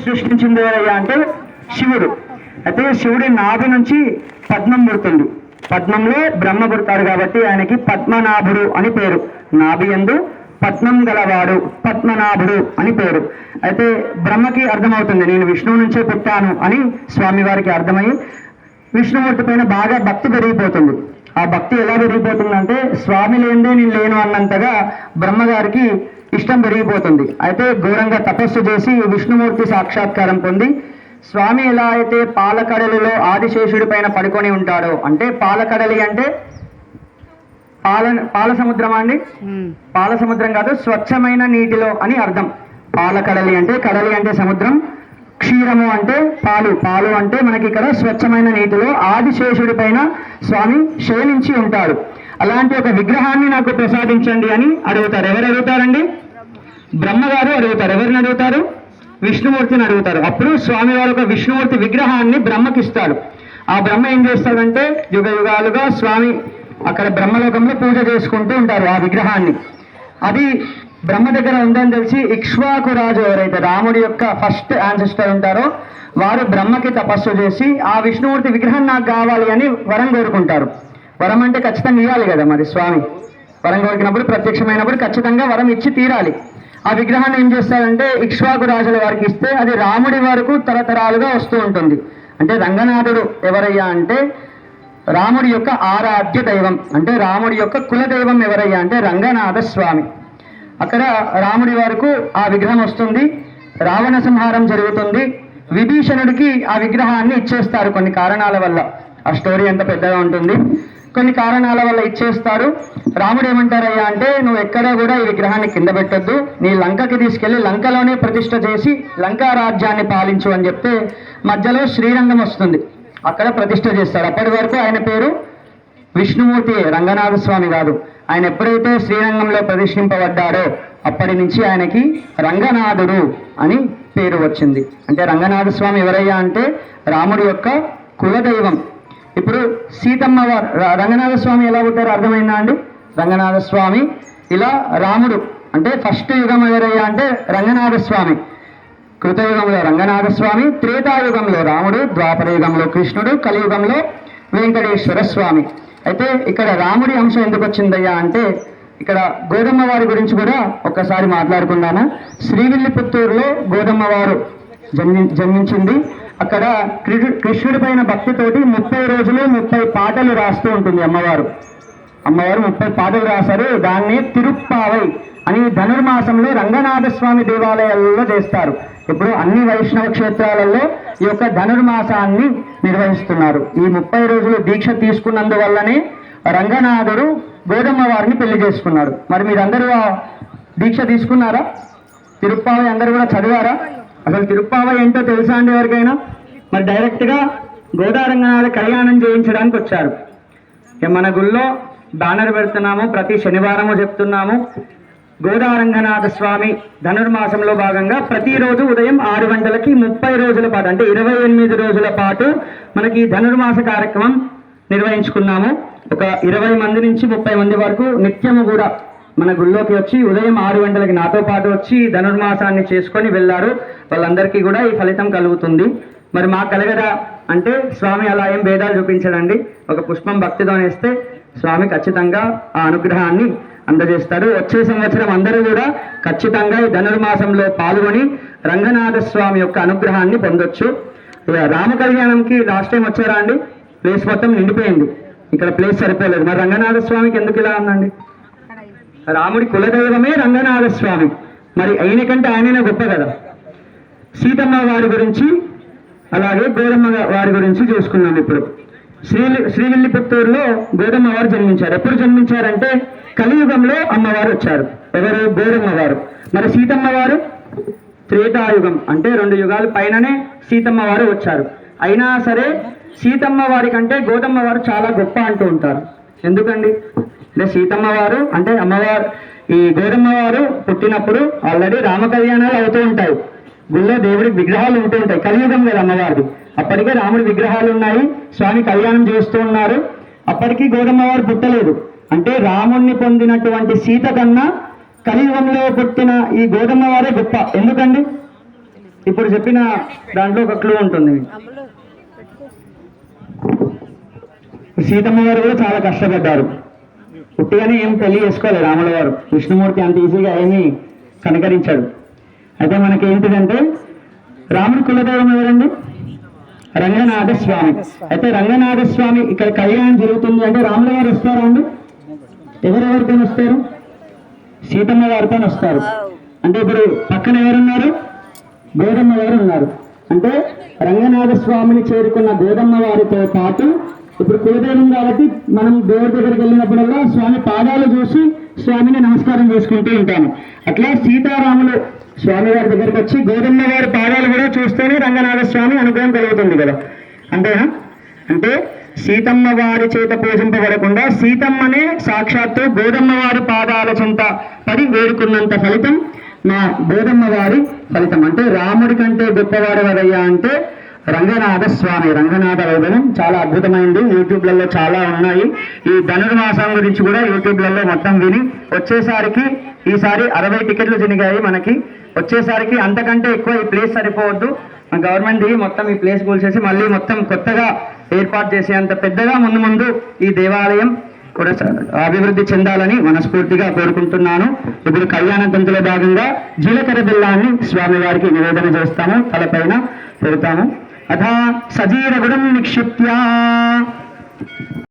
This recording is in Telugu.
సృష్టించింది ఎవరయ్యా అంటే శివుడు. అయితే శివుడి నాభి నుంచి పద్మం పుడుతుంది. పద్మంలో బ్రహ్మ పుడతాడు కాబట్టి ఆయనకి పద్మనాభుడు అని పేరు. నాభి యందు పద్మం గలవాడు పద్మనాభుడు అని పేరు. అయితే బ్రహ్మకి అర్థమవుతుంది నేను విష్ణువు నుంచే పుట్టాను అని స్వామివారికి అర్థమై విష్ణుమూర్తి పైన బాగా భక్తి పెరిగిపోతుంది. ఆ భక్తి ఎలా పెరిగిపోతుందంటే స్వామి లేనిదే నేను లేను అన్నంతగా బ్రహ్మగారికి ఇష్టం పెరిగిపోతుంది. అయితే ఘోరంగా తపస్సు చేసి విష్ణుమూర్తి సాక్షాత్కారం పొంది స్వామి ఎలా అయితే పాలకడలిలో ఆదిశేషుడి పైన పడుకొని ఉంటాడో, అంటే పాలకడలి అంటే పాల సముద్రమా అండి? పాల సముద్రం కాదు, స్వచ్ఛమైన నీటిలో అని అర్థం. పాలకడలి అంటే, కడలి అంటే సముద్రం, క్షీరము అంటే పాలు, పాలు అంటే మనకి ఇక్కడ స్వచ్ఛమైన నీటిలో ఆదిశేషుడి పైన స్వామి శయనించి ఉంటాడు. అలాంటి ఒక విగ్రహాన్ని నాకు ప్రసాదించండి అని అడుగుతారు. ఎవరు అడుగుతారండి? బ్రహ్మగారు అడుగుతారు. ఎవరిని అడుగుతారు? విష్ణుమూర్తిని అడుగుతారు. అప్పుడు స్వామి వారు ఒక విష్ణుమూర్తి విగ్రహాన్ని బ్రహ్మకిస్తాడు. ఆ బ్రహ్మ ఏం చేస్తాడంటే యుగ యుగాలుగా స్వామి అక్కడ బ్రహ్మలోకంలో పూజ చేసుకుంటూ ఉంటారు ఆ విగ్రహాన్ని. అది బ్రహ్మ దగ్గర ఉందని తెలిసి ఇక్ష్వాకు రాజు ఎవరైతే రాముడి యొక్క ఫస్ట్ యాన్సిస్టర్ ఉంటారో వారు బ్రహ్మకి తపస్సు చేసి ఆ విష్ణుమూర్తి విగ్రహం నాకు కావాలి అని వరం కోరుకుంటారు. వరం అంటే ఖచ్చితంగా ఇవ్వాలి కదా, మరి స్వామి వరం కోరికినప్పుడు ప్రత్యక్షమైనప్పుడు ఖచ్చితంగా వరం ఇచ్చి తీరాలి. ఆ విగ్రహాన్ని ఏం చేస్తారంటే ఇక్ష్వాకు రాజుల వారికి ఇస్తే అది రాముడి వరకు తరతరాలుగా వస్తూ ఉంటుంది. అంటే రంగనాథుడు ఎవరయ్యా అంటే రాముడి యొక్క ఆరాధ్య దైవం. అంటే రాముడి యొక్క కులదైవం ఎవరయ్యా అంటే రంగనాథ స్వామి. అక్కడ రాముడి వరకు ఆ విగ్రహం వస్తుంది. రావణ సంహారం జరుగుతుంది. విభీషణుడికి ఆ విగ్రహాన్ని ఇచ్చేస్తారు కొన్ని కారణాల వల్ల. ఆ స్టోరీ ఎంత పెద్దగా ఉంటుంది. కొన్ని కారణాల వల్ల ఇచ్చేస్తారు. రాముడు ఏమంటారయ్యా అంటే నువ్వు ఎక్కడా కూడా ఈ విగ్రహాన్ని కింద పెట్టొద్దు, నీ లంకకి తీసుకెళ్లి లంకలోనే ప్రతిష్ఠ చేసి లంకా రాజ్యాన్ని పాలించు అని చెప్తే మధ్యలో శ్రీరంగం వస్తుంది, అక్కడ ప్రతిష్ఠ చేస్తారు. అప్పటి వరకు ఆయన పేరు విష్ణుమూర్తి, రంగనాథ స్వామి కాదు. ఆయన ఎప్పుడైతే శ్రీరంగంలో ప్రతిష్ఠింపబడ్డారో అప్పటి నుంచి ఆయనకి రంగనాథుడు అని పేరు వచ్చింది. అంటే రంగనాథ స్వామి ఎవరయ్యా అంటే రాముడి యొక్క కులదైవం. ఇప్పుడు సీతమ్మ వారు రంగనాథ స్వామి ఎలా పుట్టారో అర్థమైందా అండి? రంగనాథ స్వామి ఇలా రాముడు అంటే ఫస్ట్ యుగం ఎవరయ్యా అంటే రంగనాథ స్వామి. కృతయుగంలో రంగనాథ స్వామి, త్రేతాయుగంలో రాముడు, ద్వాపర యుగంలో కృష్ణుడు, కలియుగంలో వెంకటేశ్వర స్వామి. అయితే ఇక్కడ రాముడి అంశం ఎందుకు వచ్చిందయ్యా అంటే ఇక్కడ గోదమ్మ వారి గురించి కూడా ఒక్కసారి మాట్లాడుకుందాము. శ్రీవిల్లిపుత్తూరులో గోదమ్మ వారు జన్మించింది. అక్కడ కృష్ణుడి పైన భక్తితోటి 30 రోజులు 30 పాటలు రాస్తూ ఉంటుంది అమ్మవారు. 30 పాటలు రాశారు. దాన్ని తిరుప్పావై అని ధనుర్మాసంలో రంగనాథ స్వామి దేవాలయాల్లో చేస్తారు. ఇప్పుడు అన్ని వైష్ణవ క్షేత్రాలలో ఈ యొక్క ధనుర్మాసాన్ని నిర్వహిస్తున్నారు. ఈ 30 రోజులు దీక్ష తీసుకున్నందువల్లనే రంగనాథుడు గోదమ్మ వారిని పెళ్లి చేసుకున్నాడు. మరి మీరందరూ ఆ దీక్ష తీసుకున్నారా? తిరుప్పావై అందరూ కూడా చదివారా? అసలు తిరుప్పావై ఏంటో తెలుసా అండి ఎవరికైనా? మరి డైరెక్ట్గా గోదారంగనాథ కళ్యాణం చేయించడానికి వచ్చారు. మన గుళ్ళో బ్యానర్ పెడుతున్నాము, ప్రతి శనివారము చెప్తున్నాము. గోదారంగనాథ స్వామి ధనుర్మాసంలో భాగంగా ప్రతిరోజు ఉదయం 6 గంటలకి 30 రోజుల పాటు అంటే 28 రోజుల పాటు మనకి ధనుర్మాస కార్యక్రమం నిర్వహించుకున్నాము. ఒక 20 మంది నుంచి 30 మంది వరకు నిత్యము కూడా మన గుళ్ళోకి వచ్చి ఉదయం 6 గంటలకి నాతో పాటు వచ్చి ధనుర్మాసాన్ని చేసుకొని వెళ్ళారు. వాళ్ళందరికీ కూడా ఈ ఫలితం కలుగుతుంది. మరి మాకు కలగదా అంటే స్వామి అలా ఏం భేదాలు చూపించడండి. ఒక పుష్పం భక్తితో వేస్తే స్వామి ఖచ్చితంగా ఆ అనుగ్రహాన్ని అందజేస్తారు. వచ్చే సంవత్సరం అందరూ కూడా ఖచ్చితంగా ఈ ధనుర్మాసంలో పాల్గొని రంగనాథ స్వామి యొక్క అనుగ్రహాన్ని పొందొచ్చు. రామ కళ్యాణంకి లాస్ట్ టైం వచ్చారా అండి? ప్లేస్ మొత్తం నిండిపోయింది, ఇక్కడ ప్లేస్ సరిపోలేదు. మరి రంగనాథ స్వామికి ఎందుకు ఇలా ఉందండి? రాముడి కులదైవమే రంగనాథ స్వామి. మరి ఆయన కంటే ఆయననే గొప్ప కదా. సీతమ్మ వారి గురించి అలాగే గోదమ్మ వారి గురించి చూసుకున్నాం. ఇప్పుడు శ్రీవిల్లిపుత్తూరులో గోదమ్మ వారు జన్మించారు. ఎప్పుడు జన్మించారంటే కలియుగంలో అమ్మవారు వచ్చారు. ఎవరు? గోదమ్మ వారు. మరి సీతమ్మ వారు త్రేతాయుగం అంటే 2 యుగాల పైననే సీతమ్మ వారు వచ్చారు. అయినా సరే సీతమ్మ వారి కంటే గోదమ్మ వారు చాలా గొప్ప అంటూ ఉంటారు. ఎందుకండి అంటే సీతమ్మ వారు అంటే అమ్మవారు, ఈ గోదమ్మ వారు పుట్టినప్పుడు ఆల్రెడీ రామ కళ్యాణాలు అవుతూ ఉంటాయి. గుళ్ళో దేవుడి విగ్రహాలు ఉంటూ ఉంటాయి. కలియుగం కదా అమ్మవారిది. అప్పటికే రాముడి విగ్రహాలు ఉన్నాయి, స్వామి కళ్యాణం చేస్తూ ఉన్నారు. అప్పటికి గోదమ్మ వారు పుట్టలేదు. అంటే రాముణ్ణి పొందినటువంటి సీత కన్నా కలియుగంలో పుట్టిన ఈ గోదమ్మ వారే గొప్ప. ఎందుకండి? ఇప్పుడు చెప్పిన దాంట్లో ఒక క్లూ ఉంటుంది. సీతమ్మ గారు కూడా చాలా కష్టపడ్డారు. పుట్టిగానే ఏం పెళ్లి చేసుకోలేదు రాముల వారు. విష్ణుమూర్తి అంత ఈజీగా ఏమీ కనకరించాడు. అయితే మనకి ఏంటిదంటే రాముడి కులదైవం ఎవరండి? రంగనాథ స్వామి. అయితే రంగనాథ స్వామి ఇక్కడ కళ్యాణం జరుగుతుంది అంటే రాముల వారు వస్తారా అండి? ఎవరెవరితో వస్తారు? సీతమ్మ గారితో వస్తారు. అంటే ఇప్పుడు పక్కన ఎవరున్నారు? గోదమ్మ వారు ఉన్నారు. అంటే రంగనాథ స్వామిని చేరుకున్న గోదమ్మ వారితో పాటు ఇప్పుడు కులదైవం కాబట్టి మనం దేవుడి దగ్గరికి వెళ్ళినప్పుడల్లా స్వామి పాదాలు చూసి స్వామిని నమస్కారం చేసుకుంటూ ఉంటాము. అట్లా సీతారాములు స్వామి వారి దగ్గరికి వచ్చి గోదమ్మ వారి పాదాలు కూడా చూస్తేనే రంగనాథ స్వామి అనుగ్రహం కలుగుతుంది కదా. అంతేనా? అంటే సీతమ్మ వారి చేత పూజింపబడకుండా సీతమ్మనే సాక్షాత్తు గోదమ్మ వారి పాదాల చెంత పడి వేడుకున్నంత ఫలితం మా గోదమ్మ వారి ఫలితం. అంటే రాముడి కంటే గొప్పవాడు ఎవరయ్యా అంటే రంగనాథ స్వామి. రంగనాథ వైభవం చాలా అద్భుతమైంది. యూట్యూబ్లలో చాలా ఉన్నాయి. ఈ ధనుర్మాసం గురించి కూడా యూట్యూబ్లలో మొత్తం విని వచ్చేసరికి ఈసారి 60 టికెట్లు జరిగాయి మనకి. వచ్చేసరికి అంతకంటే ఎక్కువ ఈ ప్లేస్ సరిపోవద్దు. గవర్నమెంట్ దిగి మొత్తం ఈ ప్లేస్ కూల్చేసి మళ్ళీ మొత్తం కొత్తగా ఏర్పాటు చేసేంత పెద్దగా ముందు ఈ దేవాలయం కూడా అభివృద్ధి చెందాలని మనస్ఫూర్తిగా కోరుకుంటున్నాను. ఇప్పుడు కళ్యాణ తంతులో భాగంగా జీలకర్ర బెల్లాన్ని స్వామివారికి నివేదన చేస్తాము, తలపైన పెడతాము. అథా సజీర గుణం నిక్షిప్య